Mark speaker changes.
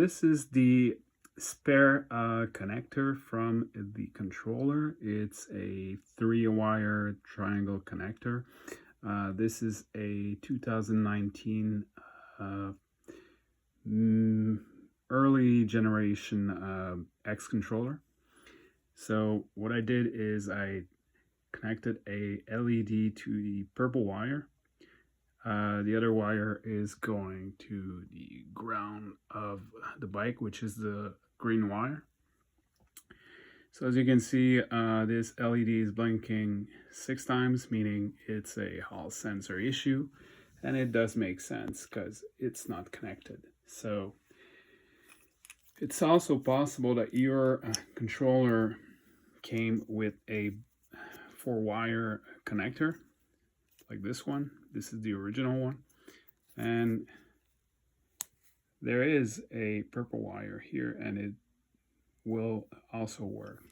Speaker 1: this is the spare connector from the controller. It's a 3-wire triangle connector. This is a 2019 early generation X controller. So what I did is I connected a LED to the purple wire. The other wire is going to the ground of the bike, which is the green wire. So as you can see, this LED is blinking 6 times, meaning it's a hall sensor issue, and it does make sense because it's not connected. So it's also possible that your controller came with a 4-wire connector like this one. This is the original one, and there is a purple wire here, and it will also work.